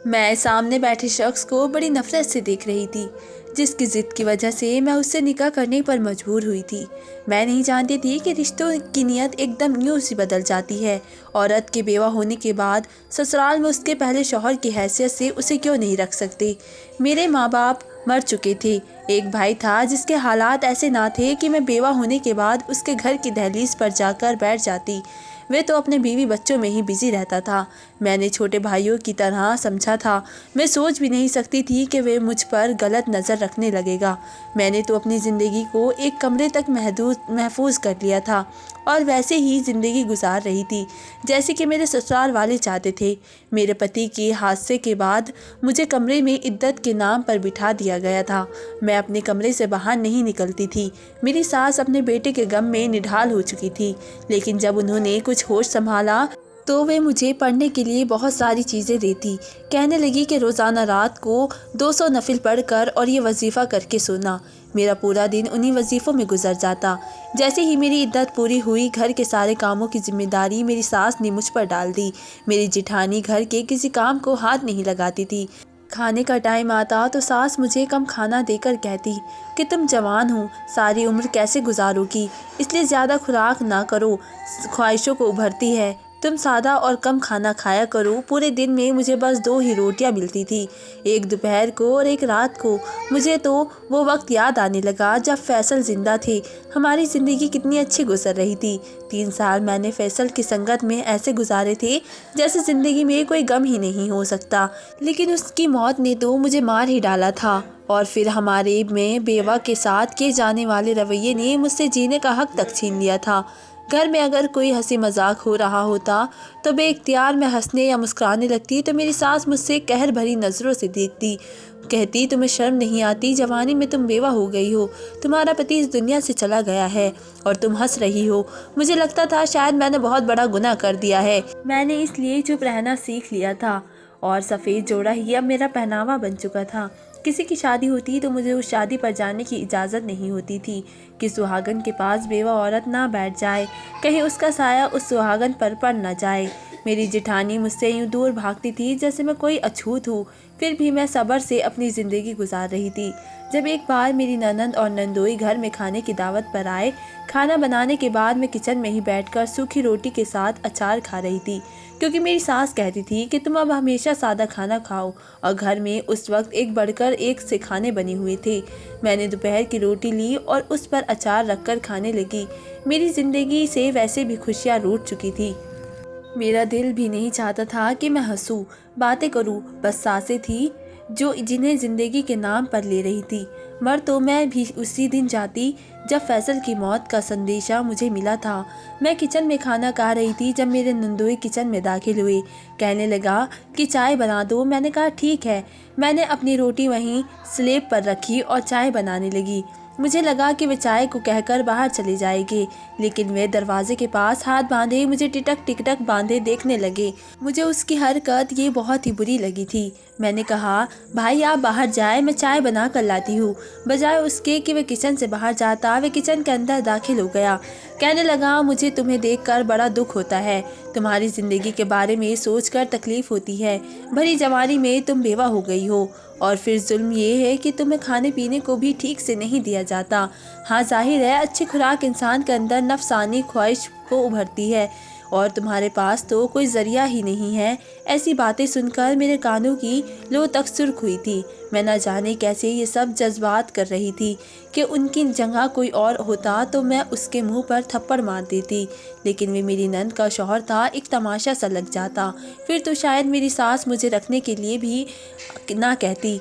میں سامنے بیٹھے شخص کو بڑی نفرت سے دیکھ رہی تھی، جس کی ضد کی وجہ سے میں اس سے نکاح کرنے پر مجبور ہوئی تھی۔ میں نہیں جانتی تھی کہ رشتوں کی نیت ایک دم یوں سی بدل جاتی ہے۔ عورت کے بیوہ ہونے کے بعد سسرال میں اس کے پہلے شوہر کی حیثیت سے اسے کیوں نہیں رکھ سکتے؟ میرے ماں باپ مر چکے تھے، ایک بھائی تھا جس کے حالات ایسے نہ تھے کہ میں بیوہ ہونے کے بعد اس کے گھر کی دہلیز پر جا کر بیٹھ جاتی۔ وہ تو اپنے بیوی بچوں میں ہی بزی رہتا تھا۔ میں نے چھوٹے بھائیوں کی طرح سمجھا تھا۔ میں سوچ بھی نہیں سکتی تھی کہ وہ مجھ پر غلط نظر رکھنے لگے گا۔ میں نے تو اپنی زندگی کو ایک کمرے تک محفوظ کر لیا تھا اور ویسے ہی زندگی گزار رہی تھی جیسے کہ میرے سسرال والے چاہتے تھے۔ میرے پتی کے حادثے کے بعد مجھے کمرے میں عدت کے نام پر بٹھا دیا گیا تھا۔ میں اپنے کمرے سے باہر نہیں نکلتی تھی۔ میری ساس اپنے بیٹے کے غم میں نڈھال ہو چکی تھی، لیکن جب انہوں نے کچھ ہوش سنبھالا تو وہ مجھے پڑھنے کے لیے بہت ساری چیزیں دیتی۔ کہنے لگی کہ روزانہ رات کو 200 نفل پڑھ کر اور یہ وظیفہ کر کے سونا۔ میرا پورا دن انہی وظیفوں میں گزر جاتا۔ جیسے ہی میری عدت پوری ہوئی، گھر کے سارے کاموں کی ذمہ داری میری ساس نے مجھ پر ڈال دی۔ میری جیٹھانی گھر کے کسی کام کو ہاتھ نہیں لگاتی تھی۔ کھانے کا ٹائم آتا تو ساس مجھے کم کھانا دے کر کہتی کہ تم جوان ہو، ساری عمر کیسے گزارو گی، اس لیے زیادہ خوراک نہ کرو، خواہشوں کو ابھرتی ہے، تم سادہ اور کم کھانا کھایا کرو۔ پورے دن میں مجھے بس 2 ہی روٹیاں ملتی تھی، ایک دوپہر کو اور ایک رات کو۔ مجھے تو وہ وقت یاد آنے لگا جب فیصل زندہ تھے۔ ہماری زندگی کتنی اچھی گزر رہی تھی۔ 3 سال میں نے فیصل کی سنگت میں ایسے گزارے تھے جیسے زندگی میں کوئی غم ہی نہیں ہو سکتا، لیکن اس کی موت نے تو مجھے مار ہی ڈالا تھا۔ اور پھر ہمارے میں بیوہ کے ساتھ کیے جانے والے رویے نے مجھ سے جینے کا حق تک چھین لیا تھا۔ گھر میں اگر کوئی ہنسی مذاق ہو رہا ہوتا تو بے اختیار میں ہنسنے یا مسکرانے لگتی تو میری ساس مجھ سے قہر بھری نظروں سے دیکھتی، کہتی تمہیں شرم نہیں آتی، جوانی میں تم بیوہ ہو گئی ہو، تمہارا پتی اس دنیا سے چلا گیا ہے اور تم ہنس رہی ہو۔ مجھے لگتا تھا شاید میں نے بہت بڑا گناہ کر دیا ہے۔ میں نے اس لیے چپ رہنا سیکھ لیا تھا اور سفید جوڑا ہی اب میرا پہناوا بن چکا تھا۔ کسی کی شادی ہوتی تو مجھے اس شادی پر جانے کی اجازت نہیں ہوتی تھی کہ سہاگن کے پاس بیوہ عورت نہ بیٹھ جائے، کہیں اس کا سایہ اس سہاگن پر پڑ نہ جائے۔ میری جیٹھانی مجھ سے یوں دور بھاگتی تھی جیسے میں کوئی اچھوت ہوں، پھر بھی میں صبر سے اپنی زندگی گزار رہی تھی۔ جب ایک بار میری نند اور نندوئی گھر میں کھانے کی دعوت پر آئے، کھانا بنانے کے بعد میں کچن میں ہی بیٹھ کر سوکھی روٹی کے ساتھ اچار کھا رہی تھی، کیونکہ میری ساس کہتی تھی کہ تم اب ہمیشہ سادہ کھانا کھاؤ، اور گھر میں اس وقت ایک بڑھ کر ایک سے کھانے بنے ہوئے تھے۔ میں نے دوپہر کی روٹی لی اور اس پر اچار رکھ کر کھانے لگی۔ میری زندگی سے ویسے بھی خوشیاں روٹھ چکی تھی۔ میرا دل بھی نہیں چاہتا تھا کہ میں ہنسوں، باتیں کروں، بس سانسیں تھیں جنہیں زندگی کے نام پر لے رہی تھی۔ مر تو میں بھی اسی دن جاتی جب فیصل کی موت کا سندیشہ مجھے ملا تھا۔ میں کچن میں کھانا کھا رہی تھی جب میرے نندوئی کچن میں داخل ہوئے، کہنے لگا کہ چائے بنا دو۔ میں نے کہا ٹھیک ہے۔ میں نے اپنی روٹی وہیں سلیب پر رکھی اور چائے بنانے لگی۔ مجھے لگا کہ وہ چائے کو کہہ کر باہر چلے جائے گے، لیکن وہ دروازے کے پاس ہاتھ باندھے مجھے ٹٹک ٹکٹک باندھے دیکھنے لگے۔ مجھے اس کی حرکت یہ بہت ہی بری لگی تھی۔ میں نے کہا بھائی آپ باہر جائیں، میں چائے بنا کر لاتی ہوں۔ بجائے اس کے کہ وہ کچن سے باہر جاتا، وہ کچن کے اندر داخل ہو گیا۔ کہنے لگا مجھے تمہیں دیکھ کر بڑا دکھ ہوتا ہے، تمہاری زندگی کے بارے میں سوچ کر تکلیف ہوتی ہے۔ بھری جوانی میں تم بیوہ ہو گئی ہو، اور پھر ظلم یہ ہے کہ تمہیں کھانے پینے کو بھی ٹھیک سے نہیں دیا جاتا۔ ہاں ظاہر ہے اچھی خوراک انسان کے اندر نفسانی خواہش کو ابھرتی ہے، اور تمہارے پاس تو کوئی ذریعہ ہی نہیں ہے۔ ایسی باتیں سن کر میرے کانوں کی لو تک سرخ ہوئی تھی۔ میں نہ جانے کیسے یہ سب جذبات کر رہی تھی کہ ان کی جگہ کوئی اور ہوتا تو میں اس کے منہ پر تھپڑ مار دیتی، لیکن وہ میری نند کا شوہر تھا، ایک تماشا سا لگ جاتا۔ پھر تو شاید میری ساس مجھے رکھنے کے لیے بھی نہ کہتی،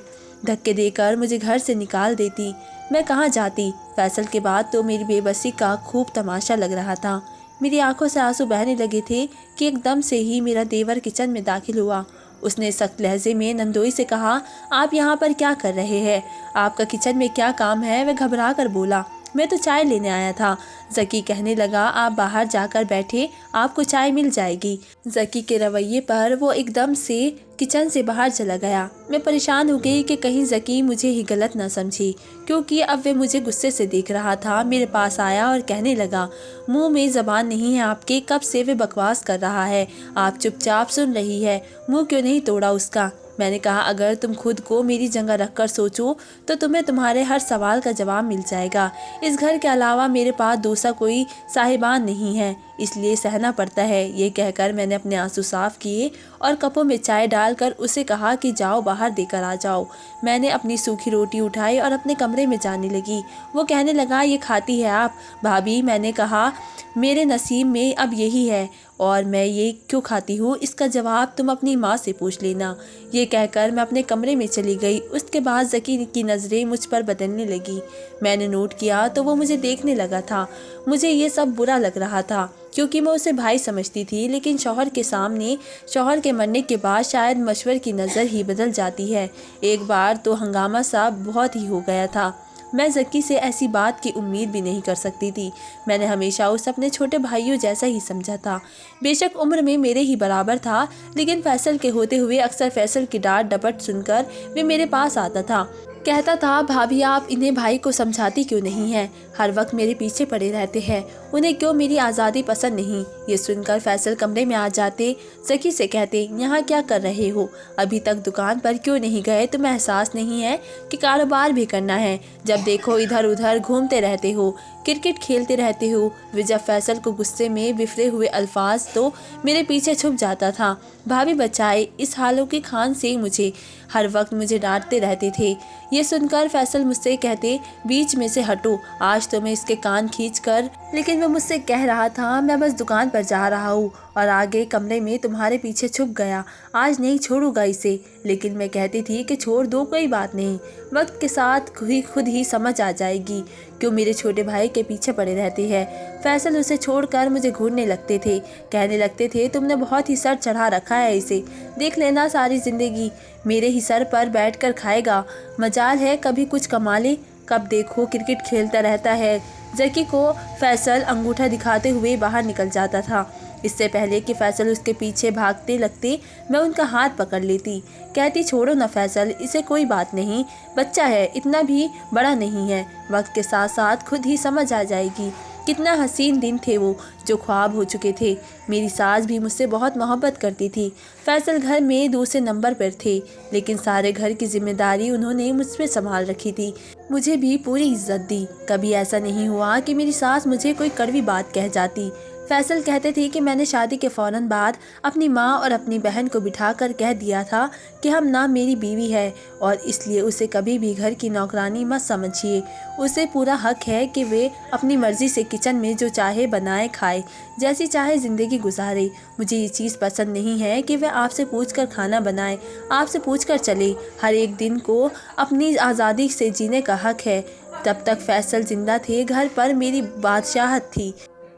دھکے دے کر مجھے گھر سے نکال دیتی۔ میں کہاں جاتی؟ فیصل کے بعد تو میری بے بسی کا خوب تماشا لگ رہا تھا۔ میری آنکھوں سے آنسو بہنے لگے تھے کہ ایک دم سے ہی میرا دیور کچن میں داخل ہوا۔ اس نے سخت لہجے میں نندوئی سے کہا آپ یہاں پر کیا کر رہے ہیں؟ آپ کا کچن میں کیا کام ہے؟ وہ گھبرا کر بولا میں تو چائے لینے آیا تھا۔ ذکی کہنے لگا آپ باہر جا کر بیٹھے، آپ کو چائے مل جائے گی۔ ذکی کے رویے پر وہ ایک دم سے کچن سے باہر چلا گیا۔ میں پریشان ہو گئی کہ کہیں ذکی مجھے ہی غلط نہ سمجھے، کیونکہ اب وہ مجھے غصے سے دیکھ رہا تھا۔ میرے پاس آیا اور کہنے لگا منہ میں زبان نہیں ہے آپ کے، کب سے وہ بکواس کر رہا ہے، آپ چپ چاپ سن رہی ہے، منہ کیوں نہیں توڑا اس کا؟ میں نے کہا اگر تم خود کو میری جگہ رکھ کر سوچو تو تمہیں تمہارے ہر سوال کا جواب مل جائے گا۔ اس گھر کے علاوہ میرے پاس دوسرا کوئی صاحبان نہیں ہے، اس لیے سہنا پڑتا ہے۔ یہ کہہ کر میں نے اپنے آنسو صاف کیے اور کپوں میں چائے ڈال کر اسے کہا کہ جاؤ باہر دے کر آ جاؤ۔ میں نے اپنی سوکھی روٹی اٹھائی اور اپنے کمرے میں جانے لگی۔ وہ کہنے لگا یہ کھاتی ہے آپ بھابھی؟ میں نے کہا میرے نصیب میں اب یہی ہے اور میں یہ کیوں کھاتی ہوں اس کا جواب تم اپنی ماں سے پوچھ لینا۔ یہ کہہ کر میں اپنے کمرے میں چلی گئی۔ اس کے بعد ذکی کی نظریں مجھ پر بدلنے لگی۔ میں نے نوٹ کیا تو وہ مجھے دیکھنے لگا تھا۔ مجھے یہ سب برا لگ رہا تھا کیونکہ میں اسے بھائی سمجھتی تھی، لیکن شوہر کے سامنے، شوہر کے مرنے کے بعد شاید مشور کی نظر ہی بدل جاتی ہے۔ ایک بار تو ہنگامہ سا بہت ہی ہو گیا تھا۔ میں ذکی سے ایسی بات کی امید بھی نہیں کر سکتی تھی۔ میں نے ہمیشہ اسے اپنے چھوٹے بھائیوں جیسا ہی سمجھا تھا۔ بے شک عمر میں میرے ہی برابر تھا، لیکن فیصل کے ہوتے ہوئے اکثر فیصل کی ڈانٹ ڈپٹ سن کر وہ میرے پاس آتا تھا۔ کہتا تھا بھابھی آپ انہیں بھائی کو سمجھاتی کیوں نہیں ہیں؟ ہر وقت میرے پیچھے پڑے رہتے ہیں، انہیں کیوں میری آزادی پسند نہیں؟ یہ سن کر فیصل کمرے میں آ جاتے، ذکی سے کہتے یہاں کیا کر رہے ہو؟ ابھی تک دکان پر کیوں نہیں گئے؟ تمہیں احساس نہیں ہے کہ کاروبار بھی کرنا ہے؟ جب دیکھو ادھر ادھر گھومتے رہتے ہو، کرکٹ کھیلتے رہتے ہو۔ وہ جب فیصل کو غصے میں بفرے ہوئے الفاظ تو میرے پیچھے چھپ جاتا تھا۔ بھابھی بچائے، اس حالوں کی خان سے مجھے ہر وقت مجھے ڈانٹتے رہتے تھے۔ یہ سن کر فیصل مجھ سے کہتے بیچ میں سے ہٹو، آج تو میں اس کے کان کھینچ کر، لیکن وہ مجھ سے کہہ رہا تھا میں بس دکان پر جا رہا ہوں اور آگے کمرے میں تمہارے پیچھے چھپ گیا، آج نہیں چھوڑوں گا اسے۔ لیکن میں کہتی تھی کہ چھوڑ دو، کوئی بات نہیں، وقت کے ساتھ خود ہی سمجھ آ جائے گی، کیوں میرے چھوٹے بھائی کے پیچھے پڑے رہتے ہیں۔ فیصل اسے چھوڑ کر مجھے گھورنے لگتے تھے، کہنے لگتے تھے تم نے بہت ہی سر چڑھا رکھا ہے اسے، دیکھ لینا ساری زندگی میرے ہی سر پر بیٹھ کر کھائے گا، مجال ہے کبھی کچھ کما لے، کب دیکھو کرکٹ کھیلتا رہتا ہے۔ ذکی کو فیصل انگوٹھا دکھاتے ہوئے باہر نکل جاتا تھا۔ اس سے پہلے کہ فیصل اس کے پیچھے بھاگتے لگتے میں ان کا ہاتھ پکڑ لیتی، کہتی چھوڑو نہ فیصل، اسے کوئی بات نہیں، بچہ ہے، اتنا بھی بڑا نہیں ہے، وقت کے ساتھ ساتھ خود ہی سمجھ آ جائے گی۔ کتنا حسین دن تھے وہ جو خواب ہو چکے تھے۔ میری ساس بھی مجھ سے بہت محبت کرتی تھی۔ فیصل گھر میں دوسرے نمبر پر تھے، لیکن سارے گھر کی ذمہ داری انہوں نے مجھ پہ سنبھال رکھی تھی، مجھے بھی پوری عزت دی۔ کبھی ایسا نہیں ہوا کہ میری ساس مجھے کوئی کڑوی بات کہہ جاتی۔ فیصل کہتے تھے کہ میں نے شادی کے فوراً بعد اپنی ماں اور اپنی بہن کو بٹھا کر کہہ دیا تھا کہ ہم نہ میری بیوی ہے اور اس لیے اسے کبھی بھی گھر کی نوکرانی مت سمجھیے، اسے پورا حق ہے کہ وہ اپنی مرضی سے کچن میں جو چاہے بنائے کھائے، جیسی چاہے زندگی گزارے۔ مجھے یہ چیز پسند نہیں ہے کہ وہ آپ سے پوچھ کر کھانا بنائے، آپ سے پوچھ کر چلے، ہر ایک دن کو اپنی آزادی سے جینے کا حق ہے۔ تب تک فیصل زندہ تھے، گھر پر میری بادشاہت تھی،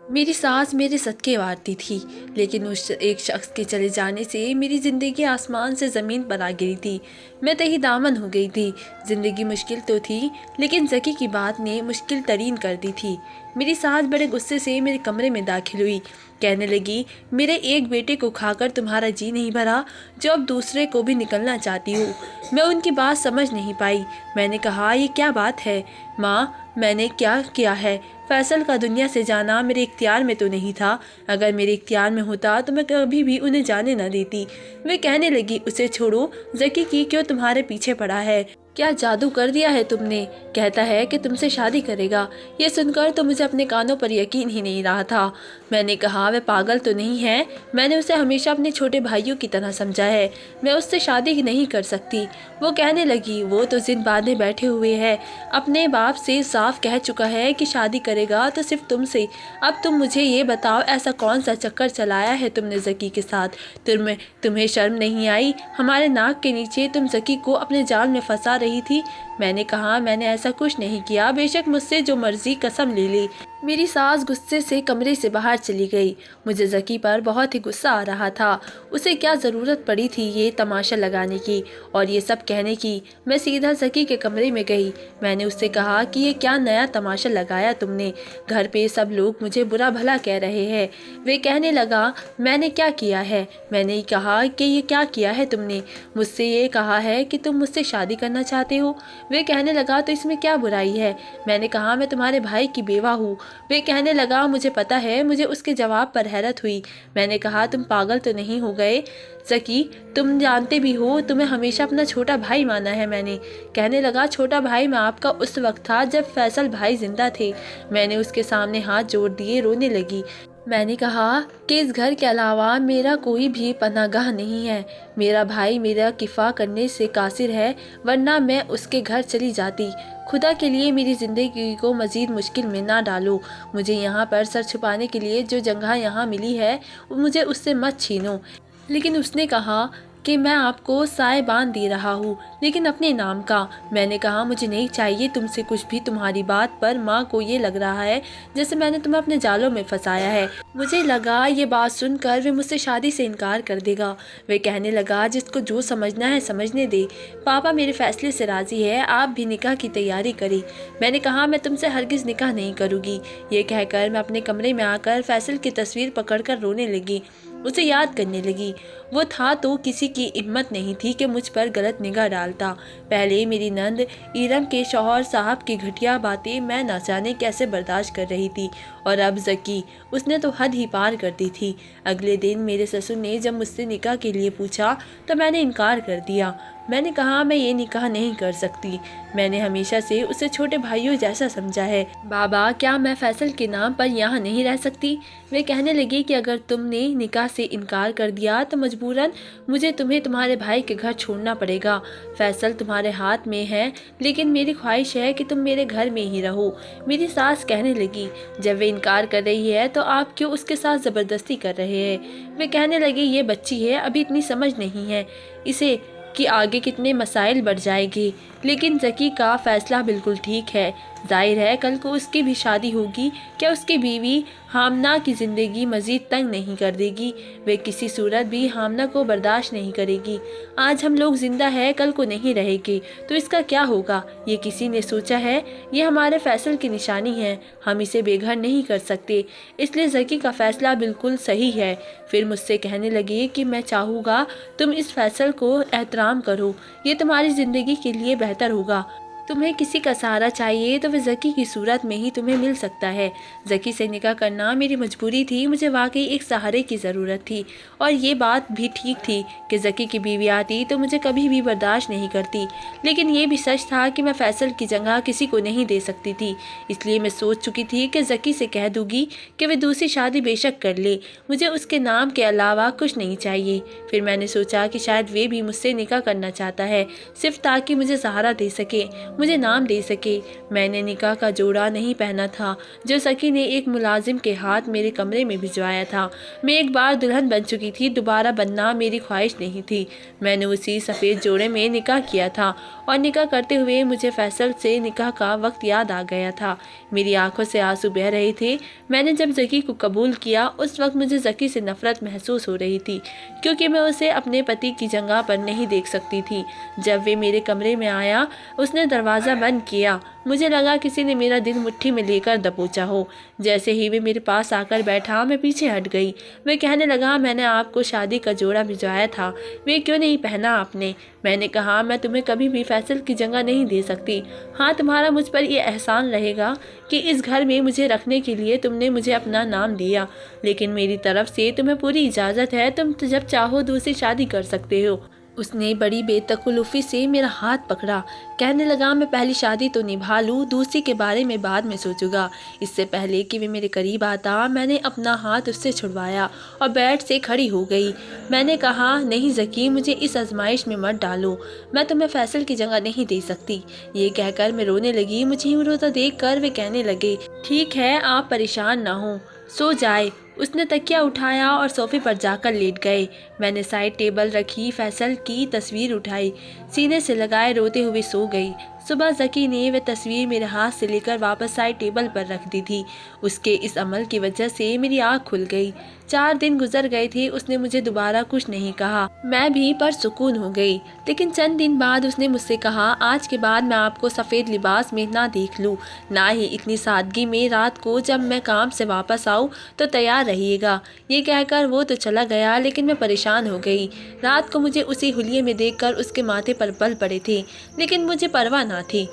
میری ساس میرے صدقے وارتی تھی، لیکن اس ایک شخص کے چلے جانے سے میری زندگی آسمان سے زمین پر آ گئی تھی، میں تہی دامن ہو گئی تھی۔ زندگی مشکل تو تھی، لیکن ذکی کی بات نے مشکل ترین کر دی تھی۔ میری ساس بڑے غصے سے میرے کمرے میں داخل ہوئی، کہنے لگی میرے ایک بیٹے کو کھا کر تمہارا جی نہیں بھرا جو اب دوسرے کو بھی نکلنا چاہتی ہو؟ میں ان کی بات سمجھ نہیں پائی۔ میں نے کہا یہ کیا بات ہے ماں، میں نے کیا کیا ہے؟ فیصل کا دنیا سے جانا میرے اختیار میں تو نہیں تھا، اگر میرے اختیار میں ہوتا تو میں کبھی بھی انہیں جانے نہ دیتی۔ وہ کہنے لگی اسے چھوڑو، ذکی کی کیوں تمہارے پیچھے پڑا ہے؟ کیا جادو کر دیا ہے تم نے؟ کہتا ہے کہ تم سے شادی کرے گا۔ یہ سن کر تو مجھے اپنے کانوں پر یقین ہی نہیں رہا تھا۔ میں نے کہا وہ پاگل تو نہیں ہے، میں نے اسے ہمیشہ اپنے چھوٹے بھائیوں کی طرح سمجھا ہے، میں اس سے شادی نہیں کر سکتی۔ وہ کہنے لگی وہ تو ضد باندھے بیٹھے ہوئے ہے، اپنے باپ سے صاف کہہ چکا ہے کہ شادی کرے گا تو صرف تم سے۔ اب تم مجھے یہ بتاؤ ایسا کون سا چکر چلایا ہے تم نے ذکی کے ساتھ؟ تمہیں شرم نہیں آئی؟ ہمارے ناک کے نیچے تم ذکی کو اپنے جال میں پھنسا رہی تھی۔ میں نے کہا میں نے ایسا کچھ نہیں کیا، بے شک مجھ سے جو مرضی قسم لے لی۔ میری ساس غصے سے کمرے سے باہر چلی گئی۔ مجھے ذکی پر بہت ہی غصہ آ رہا تھا، اسے کیا ضرورت پڑی تھی یہ تماشا لگانے کی اور یہ سب کہنے کی۔ میں سیدھا ذکی کے کمرے میں گئی، میں نے اس سے کہا کہ یہ کیا نیا تماشا لگایا تم نے؟ گھر پہ سب لوگ مجھے برا بھلا کہہ رہے ہیں۔ وہ کہنے لگا میں نے کیا کیا ہے؟ میں نے کہا کہ یہ کیا کیا ہے تم نے؟ مجھ سے یہ کہا ہے کہ تم مجھ سے شادی کرنا چاہتے ہو۔ وہ کہنے لگا تو اس میں کیا برائی ہے؟ میں نے کہا میں تمہارے بھائی کی بیوہ ہوں، وہ کہنے لگا مجھے پتا ہے۔ مجھے اس کے جواب پر حیرت ہوئی۔ میں نے کہا تم پاگل تو نہیں ہو گئے ذکی؟ تم جانتے بھی ہو تمہیں ہمیشہ اپنا چھوٹا بھائی مانا ہے میں نے۔ کہنے لگا چھوٹا بھائی میں آپ کا اس وقت تھا جب فیصل بھائی زندہ تھے۔ میں نے اس کے سامنے ہاتھ جوڑ دیے، رونے لگی۔ میں نے کہا کہ اس گھر کے علاوہ میرا کوئی بھی پناہ گاہ نہیں ہے۔ میرا بھائی میرا کفا کرنے سے قاصر ہے، ورنہ میں اس کے گھر چلی جاتی۔ خدا کے لیے میری زندگی کو مزید مشکل میں نہ ڈالو۔ مجھے یہاں پر سر چھپانے کے لیے جو جگہ یہاں ملی ہے مجھے اس سے مت چھینو۔ لیکن اس نے کہا کہ میں آپ کو سائبان دے رہا ہوں، لیکن اپنے نام کا۔ میں نے کہا مجھے نہیں چاہیے تم سے کچھ بھی۔ تمہاری بات پر ماں کو یہ لگ رہا ہے جیسے میں نے تمہیں اپنے جالوں میں پھنسایا ہے۔ مجھے لگا یہ بات سن کر وہ مجھ سے شادی سے انکار کر دے گا۔ وہ کہنے لگا جس کو جو سمجھنا ہے سمجھنے دے، پاپا میرے فیصلے سے راضی ہے، آپ بھی نکاح کی تیاری کریں۔ میں نے کہا میں تم سے ہرگز نکاح نہیں کروں گی۔ یہ کہہ کر میں اپنے کمرے میں آ کر فیصل کی تصویر پکڑ کر رونے لگی، اسے یاد کرنے لگی۔ وہ تھا تو کسی کی ہمت نہیں تھی کہ مجھ پر غلط نگاہ ڈالتا۔ پہلے میری نند ایرم کے شوہر صاحب کی گھٹیا باتیں میں نہ جانے کیسے برداشت کر رہی تھی، اور اب ذکی، اس نے تو حد ہی پار کر دی تھی۔ اگلے دن میرے سسر نے جب مجھ سے نکاح کے لیے پوچھا تو میں نے انکار کر دیا۔ میں نے کہا میں یہ نکاح نہیں کر سکتی۔ میں نے ہمیشہ سے اسے چھوٹے بھائیوں جیسا سمجھا ہے۔ بابا کیا میں فیصل کے نام پر یہاں نہیں رہ سکتی؟ وہ کہنے لگی کہ اگر تم نے نکاح سے انکار کر دیا تو مجبوراً مجھے تمہیں تمہارے بھائی کے گھر چھوڑنا پڑے گا۔ فیصل تمہارے ہاتھ میں ہے، لیکن میری خواہش ہے کہ تم میرے گھر میں ہی رہو۔ میری ساس کہنے لگی جب وہ انکار کر رہی ہے تو آپ کیوں اس کے ساتھ زبردستی کر رہے ہیں؟ وہ کہنے لگی یہ بچی ہے، ابھی اتنی سمجھ نہیں ہے اسے کہ آگے کتنے مسائل بڑھ جائے گی۔ لیکن ذکی کا فیصلہ بالکل ٹھیک ہے۔ ظاہر ہے کل کو اس کی بھی شادی ہوگی، کیا اس کی بیوی حامنہ کی زندگی مزید تنگ نہیں کر دے گی؟ وہ کسی صورت بھی حامنہ کو برداشت نہیں کرے گی۔ آج ہم لوگ زندہ ہے، کل کو نہیں رہے گے تو اس کا کیا ہوگا؟ یہ کسی نے سوچا ہے؟ یہ ہمارے فیصل کی نشانی ہے، ہم اسے بے گھر نہیں کر سکتے، اس لیے ذکی کا فیصلہ بالکل صحیح ہے۔ پھر مجھ سے کہنے لگی کہ میں چاہوں گا تم اس فیصل کو احترام کرو، یہ تمہاری زندگی کے لیے بہتر ہوگا۔ تمہیں کسی کا سہارا چاہیے تو وہ ذکی کی صورت میں ہی تمہیں مل سکتا ہے۔ ذکی سے نکاح کرنا میری مجبوری تھی، مجھے واقعی ایک سہارے کی ضرورت تھی، اور یہ بات بھی ٹھیک تھی کہ ذکی کی بیوی آتی تو مجھے کبھی بھی برداشت نہیں کرتی۔ لیکن یہ بھی سچ تھا کہ میں فیصل کی جگہ کسی کو نہیں دے سکتی تھی، اس لیے میں سوچ چکی تھی کہ ذکی سے کہہ دوں گی کہ وہ دوسری شادی بے شک کر لے، مجھے اس کے نام کے علاوہ کچھ نہیں چاہیے۔ پھر میں نے سوچا کہ شاید وہ بھی مجھ سے نکاح کرنا چاہتا ہے، صرف تاکہ مجھے سہارا دے سکے، مجھے نام دے سکے۔ میں نے نکاح کا جوڑا نہیں پہنا تھا جو ذکی نے ایک ملازم کے ہاتھ میرے کمرے میں بھجوایا تھا۔ میں ایک بار دلہن بن چکی تھی، دوبارہ بننا میری خواہش نہیں تھی۔ میں نے اسی سفید جوڑے میں نکاح کیا تھا، اور نکاح کرتے ہوئے مجھے فیصل سے نکاح کا وقت یاد آ گیا تھا۔ میری آنکھوں سے آنسو بہہ رہے تھے۔ میں نے جب ذکی کو قبول کیا اس وقت مجھے ذکی سے نفرت محسوس ہو رہی تھی، کیونکہ میں اسے اپنے پتی کی جگہ پر نہیں دیکھ سکتی تھی۔ جب وہ میرے کمرے میں آیا اس نے دروازہ بند کیا، مجھے لگا کسی نے میرا دل مٹھی میں لے کر دبوچا ہو۔ جیسے ہی وہ میرے پاس آ کر بیٹھا میں پیچھے ہٹ گئی۔ وہ کہنے لگا میں نے آپ کو شادی کا جوڑا بھجوایا تھا، وہ کیوں نہیں پہنا آپ نے؟ میں نے کہا میں تمہیں کبھی بھی فیصل کی جگہ نہیں دے سکتی۔ ہاں تمہارا مجھ پر یہ احسان رہے گا کہ اس گھر میں مجھے رکھنے کے لیے تم نے مجھے اپنا نام دیا، لیکن میری طرف سے تمہیں پوری اجازت ہے، تم جب چاہو دوسری شادی کر سکتے ہو۔ اس نے بڑی بے تکلفی سے میرا ہاتھ پکڑا، کہنے لگا میں پہلی شادی تو نبھا لوں، دوسری کے بارے میں بعد میں سوچوں گا۔ اس سے پہلے کہ وہ میرے قریب آتا میں نے اپنا ہاتھ اس سے چھڑوایا اور بیڈ سے کھڑی ہو گئی۔ میں نے کہا نہیں ذکی، مجھے اس آزمائش میں مت ڈالو، میں تمہیں فیصل کی جگہ نہیں دے سکتی۔ یہ کہہ کر میں رونے لگی۔ مجھے یوں روتا دیکھ کر وہ کہنے لگے ٹھیک ہے آپ پریشان نہ ہوں، سو جائے۔ اس نے تکیہ اٹھایا اور صوفے پر جا کر لیٹ گئے۔ میں نے سائڈ ٹیبل رکھی فیصل کی تصویر اٹھائی، سینے سے لگائے روتے ہوئے سو گئی۔ صبح ذکی نے وہ تصویر میرے ہاتھ سے لے کر واپس سائڈ ٹیبل پر رکھ دی تھی۔ اس کے اس عمل کی وجہ سے میری آنکھ کھل گئی۔ 4 دن گزر گئے تھے، اس نے مجھے دوبارہ کچھ نہیں کہا، میں بھی پرسکون ہو گئی۔ لیکن چند دن بعد اس نے مجھ سے کہا آج کے بعد میں آپ کو سفید لباس میں نہ دیکھ لوں، نہ ہی اتنی سادگی میں، رات کو جب میں کام سے واپس آؤں تو تیار رہیے گا۔ یہ کہہ کر وہ تو چلا گیا، لیکن میں پریشان ہو گئی۔ رات کو مجھے اسی حلیے میں دیکھ کر اس کے ماتھے پر بل پڑے تھے، لیکن مجھے پرواہ نہ تھی۔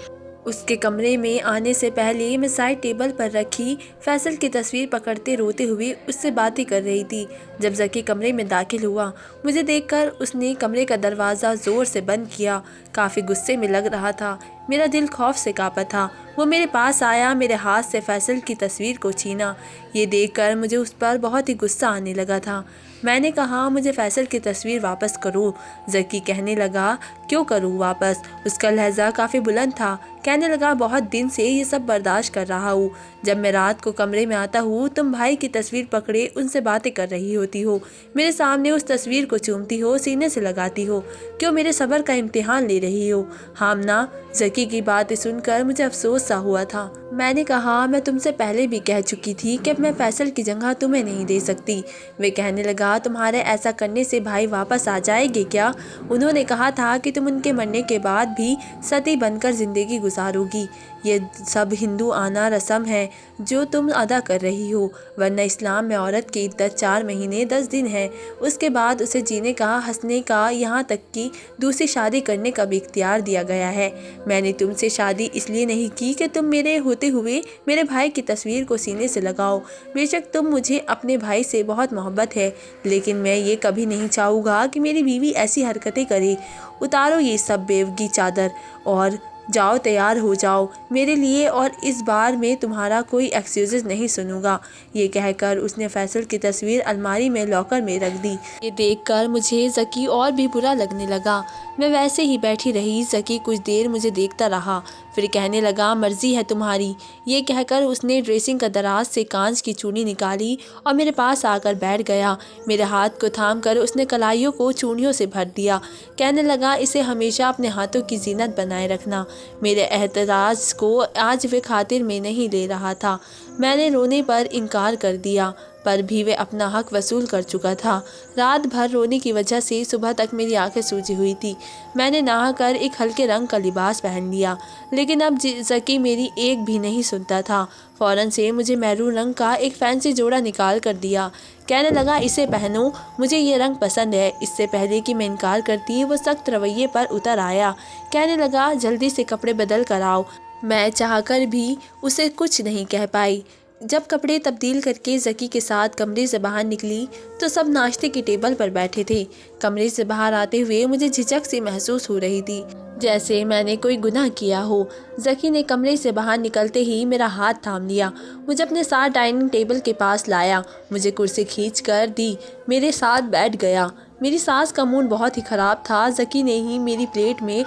اس کے کمرے میں آنے سے پہلے میں سائڈ ٹیبل پر رکھی فیصل کی تصویر پکڑتے روتے ہوئے اس سے باتیں کر رہی تھی۔ جب ذکی کمرے میں داخل ہوا، مجھے دیکھ کر اس نے کمرے کا دروازہ زور سے بند کیا۔ کافی غصے میں لگ رہا تھا، میرا دل خوف سے کانپا تھا۔ وہ میرے پاس آیا، میرے ہاتھ سے فیصل کی تصویر کو چھینا۔ یہ دیکھ کر مجھے اس پر بہت ہی غصہ آنے لگا تھا۔ میں نے کہا، مجھے فیصل کی تصویر واپس کرو۔ ذکی کہنے لگا، کیوں کروں واپس؟ اس کا لہجہ کافی بلند تھا۔ کہنے لگا، بہت دن سے یہ سب برداشت کر رہا ہوں۔ جب میں رات کو کمرے میں آتا ہوں، تم بھائی کی تصویر پکڑے ان سے باتیں کر رہی ہوتی ہو، میرے سامنے اس تصویر کو چومتی ہو، سینے سے لگاتی ہو۔ کیوں میرے صبر کا امتحان لے رہی ہو؟ ہامنا، ذکی کی باتیں سن کر مجھے افسوس سا ہوا تھا۔ میں نے کہا، میں تم سے پہلے بھی کہہ چکی تھی کہ میں فیصل کی جگہ تمہیں نہیں دے سکتی۔ وہ کہنے لگا، تمہارے ایسا کرنے سے بھائی واپس آ جائے گے کیا؟ انہوں نے کہا تھا کہ تم ان کے مرنے کے بعد بھی ستی بن کر زندگی گزارو گی۔ یہ سب ہندوانہ رسم ہے جو تم ادا کر رہی ہو، ورنہ اسلام میں عورت کی عدت 4 مہینے 10 دن ہے۔ اس کے بعد اسے جینے کا، ہنسنے کا، یہاں تک کہ دوسری شادی کرنے کا بھی اختیار دیا گیا ہے۔ میں نے تم سے شادی اس لیے نہیں کی کہ تم میرے ہوتے ہوئے میرے بھائی کی تصویر کو سینے سے لگاؤ۔ بے شک تم مجھے اپنے بھائی سے بہت محبت ہے، لیکن میں یہ کبھی نہیں چاہوں گا کہ میری بیوی ایسی حرکتیں کرے۔ اتارو یہ سب بیوگی چادر اور جاؤ، تیار ہو جاؤ میرے لیے، اور اس بار میں تمہارا کوئی ایکسکیوز نہیں سنوں گا۔ یہ کہہ کر اس نے فیصل کی تصویر الماری میں لاکر میں رکھ دی۔ یہ دیکھ کر مجھے ذکی اور بھی برا لگنے لگا۔ میں ویسے ہی بیٹھی رہی۔ ذکی کچھ دیر مجھے دیکھتا رہا، پھر کہنے لگا، مرضی ہے تمہاری۔ یہ کہہ کر اس نے ڈریسنگ کا دراز سے کانچ کی چوڑی نکالی اور میرے پاس آ کر بیٹھ گیا۔ میرے ہاتھ کو تھام کر اس نے کلائیوں کو چوڑیوں سے بھر دیا۔ کہنے لگا، اسے ہمیشہ اپنے ہاتھوں کی زینت بنائے رکھنا۔ میرے اعتراض کو آج وہ خاطر میں نہیں لے رہا تھا۔ میں نے رونے پر انکار کر دیا، پر بھی وہ اپنا حق وصول کر چکا تھا۔ رات بھر رونے کی وجہ سے صبح تک میری آنکھیں سوجی ہوئی تھی۔ میں نے نہا کر ایک ہلکے رنگ کا لباس پہن لیا، لیکن اب ذکی میری ایک بھی نہیں سنتا تھا۔ فوراً سے مجھے میرون رنگ کا ایک فینسی جوڑا نکال کر دیا۔ کہنے لگا، اسے پہنو، مجھے یہ رنگ پسند ہے۔ اس سے پہلے کہ میں انکار کرتی، وہ سخت رویے پر اتر آیا۔ کہنے لگا، جلدی سے کپڑے بدل کر آؤ۔ میں چاہ کر بھی اسے کچھ نہیں کہہ پائی۔ جب کپڑے تبدیل کر کے ذکی کے ساتھ کمرے سے باہر نکلی تو سب ناشتے کی ٹیبل پر بیٹھے تھے۔ کمرے سے باہر آتے ہوئے مجھے جھجک سی محسوس ہو رہی تھی، جیسے میں نے کوئی گناہ کیا ہو۔ ذکی نے کمرے سے باہر نکلتے ہی میرا ہاتھ تھام لیا، مجھے اپنے ساتھ ڈائننگ ٹیبل کے پاس لایا، مجھے کرسی کھینچ کر دی، میرے ساتھ بیٹھ گیا۔ میری ساس کا موڈ بہت ہی خراب تھا۔ ذکی نے ہی میری پلیٹ میں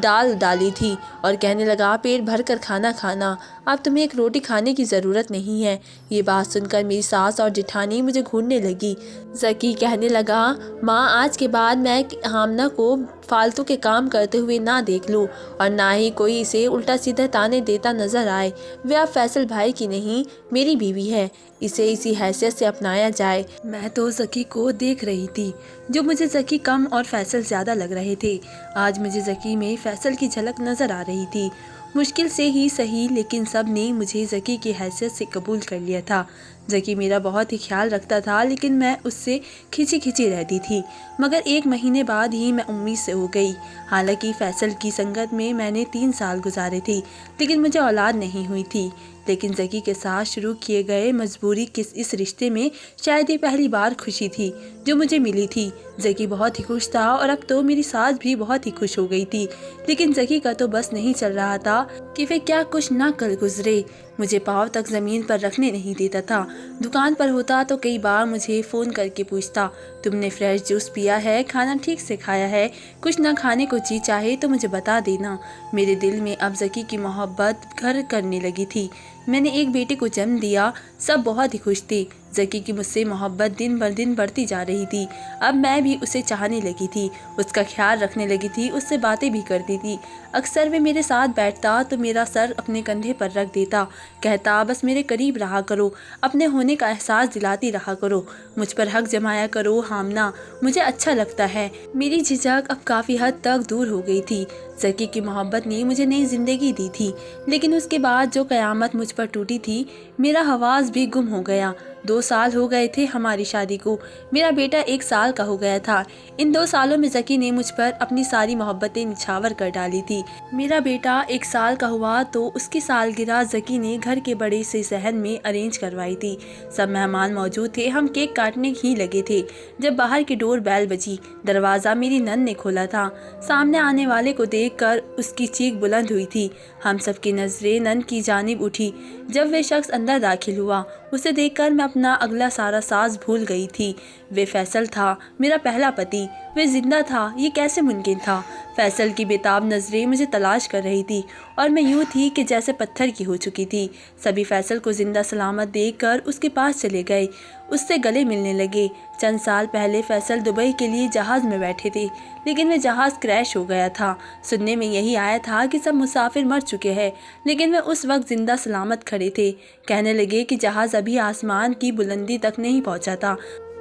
دال ڈالی تھی اور کہنے لگا، پیٹ بھر کر کھانا کھانا، اب تمہیں ایک روٹی کھانے کی ضرورت نہیں ہے۔ یہ بات سن کر میری ساس اور جٹھانی مجھے گھورنے لگی۔ ذکی کہنے لگا، ماں، آج کے بعد میں ہامنہ کو فالتو کے کام کرتے ہوئے نہ دیکھ لوں، اور نہ ہی کوئی اسے الٹا سیدھا تانے دیتا نظر آئے۔ وہ اب فیصل بھائی کی نہیں، میری بیوی ہے، اسے اسی حیثیت سے اپنایا جائے۔ میں تو ذکی کو دیکھ رہی تھی، جو مجھے ذکی کم اور فیصل زیادہ لگ رہے تھے۔ آج مجھے ذکی میں فیصل کی جھلک نظر آ رہی تھی۔ مشکل سے ہی صحیح، لیکن سب نے مجھے ذکی کی حیثیت سے قبول کر لیا تھا۔ ذکی میرا بہت ہی خیال رکھتا تھا، لیکن میں اس سے کھچی کھچی رہتی تھی۔ مگر 1 مہینے بعد ہی میں امید سے ہو گئی۔ حالانکہ فیصل کی سنگت میں نے 3 سال گزارے تھے، لیکن مجھے اولاد نہیں ہوئی تھی۔ لیکن ذکی کے ساتھ شروع کیے گئے مجبوری کے اس رشتے میں شاید یہ پہلی بار خوشی تھی جو مجھے ملی تھی۔ ذکی بہت ہی خوش تھا، اور اب تو میری ساس بھی بہت ہی خوش ہو گئی تھی، لیکن ذکی کا تو بس نہیں چل رہا تھا کہ وہ کیا کچھ نہ کر گزرے۔ مجھے پاؤں تک زمین پر رکھنے نہیں دیتا تھا۔ دکان پر ہوتا تو کئی بار مجھے فون کر کے پوچھتا، تم نے فریش جوس پیا ہے، کھانا ٹھیک سے کھایا ہے، کچھ نہ کھانے کو جی چاہے تو مجھے بتا دینا۔ میرے دل میں اب ذکی کی محبت گھر کرنے لگی تھی۔ میں نے ایک بیٹے کو جنم دیا، سب بہت ہی خوش تھے۔ ذکی کی مجھ سے محبت دن بر دن بڑھتی جا رہی تھی۔ اب میں بھی اسے چاہنے لگی تھی، اس کا خیال رکھنے لگی تھی، اس سے باتیں بھی کرتی تھی۔ اکثر وہ میرے ساتھ بیٹھتا تو میرا سر اپنے کندھے پر رکھ دیتا، کہتا، بس میرے قریب رہا کرو، اپنے ہونے کا احساس دلاتی رہا کرو، مجھ پر حق جمایا کرو ہامنہ، مجھے اچھا لگتا ہے۔ میری جھجک اب کافی حد تک دور ہو گئی تھی۔ ذکی کی محبت نے مجھے نئی زندگی دی تھی، لیکن اس کے بعد جو قیامت مجھ پر ٹوٹی تھی، میرا حواس بھی گم ہو گیا۔ 2 سال ہو گئے تھے ہماری شادی کو، میرا بیٹا 1 سال کا ہو گیا تھا۔ ان 2 سالوں میں ذکی نے مجھ پر اپنی ساری محبتیں نچھاور کر ڈالی تھی۔ میرا بیٹا 1 سال کا ہوا تو اس کی سالگرہ ذکی نے گھر کے بڑے سے صحن میں ارینج کروائی تھی۔ سب مہمان موجود تھے، ہم کیک کاٹنے ہی لگے تھے جب باہر کی ڈور بیل بجی۔ دروازہ میری نند نے کھولا تھا۔ سامنے آنے والے کو دیکھ کر اس کی چیخ بلند ہوئی تھی۔ ہم سب کی نظریں نند کی جانب اٹھی جب وہ شخص اندر داخل ہوا۔ اسے دیکھ کر میں اپنا اگلا سارا ساز بھول گئی تھی۔ وہ فیصل تھا، میرا پہلا پتی۔ وہ زندہ تھا، یہ کیسے ممکن تھا؟ فیصل کی بےتاب نظریں مجھے تلاش کر رہی تھی اور میں یوں تھی کہ جیسے پتھر کی ہو چکی تھی۔ سبھی فیصل کو زندہ سلامت دیکھ کر اس کے پاس چلے گئے، اس سے گلے ملنے لگے۔ چند سال پہلے فیصل دبئی کے لیے جہاز میں بیٹھے تھے، لیکن وہ جہاز کریش ہو گیا تھا۔ سننے میں یہی آیا تھا کہ سب مسافر مر چکے ہیں، لیکن وہ اس وقت زندہ سلامت کھڑے تھے۔ کہنے لگے کہ جہاز ابھی آسمان کی بلندی تک نہیں پہنچا تھا،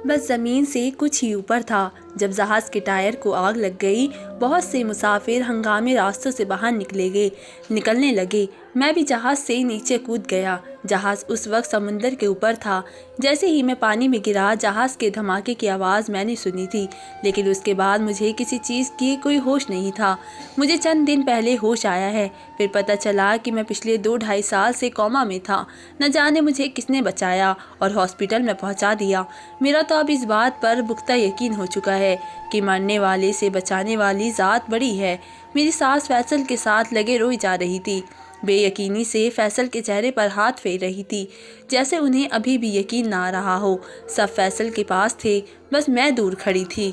بس زمین سے کچھ ہی اوپر تھا۔ جب جہاز کے ٹائر کو آگ لگ گئی، بہت سے مسافر ہنگامی راستوں سے باہر نکلنے لگے۔ میں بھی جہاز سے نیچے کود گیا۔ جہاز اس وقت سمندر کے اوپر تھا۔ جیسے ہی میں پانی میں گرا، جہاز کے دھماکے کی آواز میں نے سنی تھی، لیکن اس کے بعد مجھے کسی چیز کی کوئی ہوش نہیں تھا۔ مجھے چند دن پہلے ہوش آیا ہے، پھر پتہ چلا کہ میں پچھلے 2-2.5 سال سے کوما میں تھا۔ نہ جانے مجھے کس نے بچایا اور ہاسپٹل میں پہنچا دیا۔ میرا تو اب اس بات پر پختہ یقین ہو چکا ہے کہ مرنے والے سے بچانے والی ذات بڑی ہے۔ میری ساس فیصل کے ساتھ لگے روئی جا رہی تھی، بے یقینی سے فیصل کے چہرے پر ہاتھ پھیر رہی تھی، جیسے انہیں ابھی بھی یقین نہ آ رہا ہو۔ سب فیصل کے پاس تھے، بس میں دور کھڑی تھی۔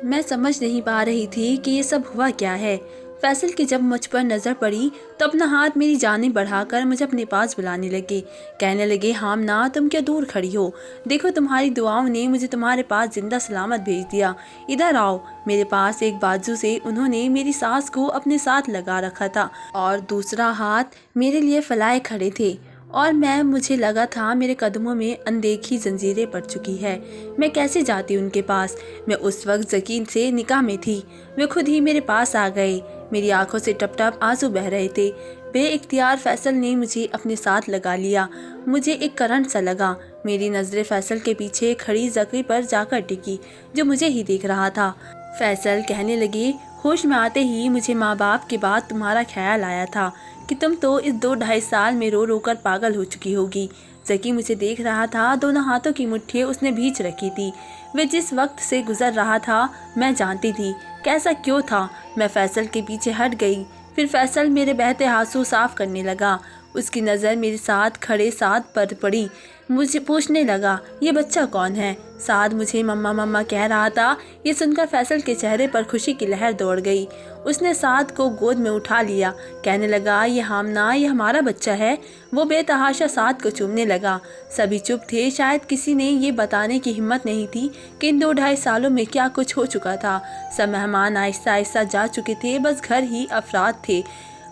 میں سمجھ نہیں پا رہی تھی کہ یہ سب ہوا کیا ہے۔ فیصل کی جب مجھ پر نظر پڑی تو اپنا ہاتھ میری جانب بڑھا کر مجھے اپنے پاس بلانے لگے۔ کہنے لگے، ہامنہ تم کیا دور کھڑی ہو؟ دیکھو تمہاری دعاؤں نے مجھے تمہارے پاس زندہ سلامت بھیج دیا۔ ادھر آؤ۔ میرے پاس ایک بازو سے انہوں نے میری سانس کو اپنے ساتھ لگا رکھا تھا اور دوسرا ہاتھ میرے لیے پھیلائے کھڑے تھے، اور مجھے لگا تھا میرے قدموں میں اندیکھی زنجیریں پڑ چکی ہے۔ میں کیسے جاتی ان کے پاس؟ میں اس وقت ذکی سے نکاح میں تھی۔ وہ خود ہی میرے پاس آ گئے۔ میری آنکھوں سے ٹپ ٹپ آنسو بہہ رہے تھے۔ بے اختیار فیصل نے مجھے اپنے ساتھ لگا لیا۔ مجھے ایک کرنٹ سا لگا۔ میری نظریں فیصل کے پیچھے کھڑی ذکی پر جا کر ٹکی، جو مجھے ہی دیکھ رہا تھا۔ فیصل کہنے لگے، ہوش میں آتے ہی مجھے ماں باپ کے بعد تمہارا خیال آیا تھا کہ تم تو اس 2-2.5 سال میں رو رو کر پاگل ہو چکی ہوگی۔ ذکی مجھے دیکھ رہا تھا، دونوں ہاتھوں کی مٹھیاں اس نے بھیج رکھی تھی۔ وہ جس وقت سے گزر رہا تھا میں جانتی تھی، کیسا کیوں تھا۔ میں فیصل کے پیچھے ہٹ گئی۔ پھر فیصل میرے بہتے آنسو صاف کرنے لگا۔ اس کی نظر میرے ساتھ کھڑے سعد پر پڑی۔ مجھے پوچھنے لگا، یہ بچہ کون ہے؟ سعد مجھے مما مما کہہ رہا تھا۔ یہ سن کر فیصل کے چہرے پر خوشی کی لہر دوڑ گئی۔ اس نے سعد کو گود میں اٹھا لیا، کہنے لگا، یہ ہامنہ، یہ ہمارا بچہ ہے۔ وہ بے تحاشا سعد کو چومنے لگا۔ سبھی چپ تھے، شاید کسی نے یہ بتانے کی ہمت نہیں تھی کہ ان 2-2.5 سالوں میں کیا کچھ ہو چکا تھا۔ سب مہمان آہستہ آہستہ جا چکے تھے، بس گھر ہی افراد تھے،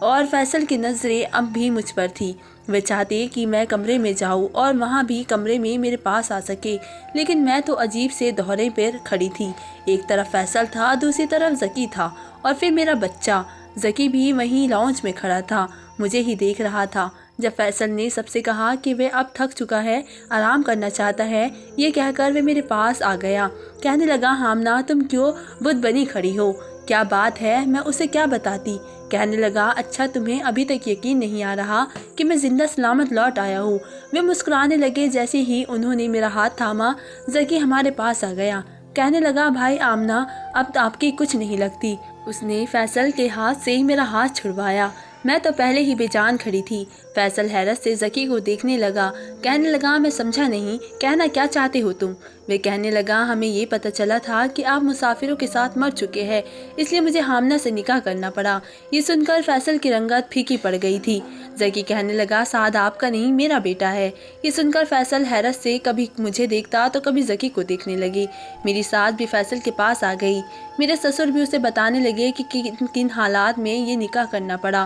اور فیصل کی نظریں اب بھی مجھ پر تھی۔ وہ چاہتے کہ میں کمرے میں جاؤں اور وہاں بھی کمرے میں میرے پاس آ سکے، لیکن میں تو عجیب سے دورے پر کھڑی تھی۔ ایک طرف فیصل تھا، دوسری طرف ذکی تھا، اور پھر میرا بچہ۔ ذکی بھی وہیں لاؤنج میں کھڑا تھا، مجھے ہی دیکھ رہا تھا۔ جب فیصل نے سب سے کہا کہ وہ اب تھک چکا ہے، آرام کرنا چاہتا ہے، یہ کہہ کر وہ میرے پاس آ گیا۔ کہنے لگا، ہامنہ تم کیوں بت بنی کھڑی ہو؟ کیا بات ہے؟ میں اسے کیا بتاتی؟ کہنے لگا، اچھا تمہیں ابھی تک یقین نہیں آ رہا کہ میں زندہ سلامت لوٹ آیا ہوں؟ وہ مسکرانے لگے۔ جیسے ہی انہوں نے میرا ہاتھ تھاما، ذکی ہمارے پاس آ گیا۔ کہنے لگا، بھائی آمنہ، اب آپ کی کچھ نہیں لگتی۔ اس نے فیصل کے ہاتھ سے میرا ہاتھ چھڑوایا۔ میں تو پہلے ہی بے جان کھڑی تھی۔ فیصل حیرت سے ذکی کو دیکھنے لگا۔ کہنے لگا، میں سمجھا نہیں، کہنا کیا چاہتے ہو تم؟ وہ کہنے لگا، ہمیں یہ پتہ چلا تھا کہ آپ مسافروں کے ساتھ مر چکے ہیں، اس لیے مجھے ہامنہ سے نکاح کرنا پڑا۔ یہ سن کر فیصل کی رنگت پھیکی پڑ گئی تھی۔ ذکی کہنے لگا، سعد آپ کا نہیں، میرا بیٹا ہے۔ یہ سن کر فیصل حیرت سے کبھی مجھے دیکھتا تو کبھی ذکی کو دیکھنے لگے۔ میری ساس بھی فیصل کے پاس آ گئی۔ میرے سسر بھی اسے بتانے لگے کہ کن حالات میں یہ نکاح کرنا پڑا۔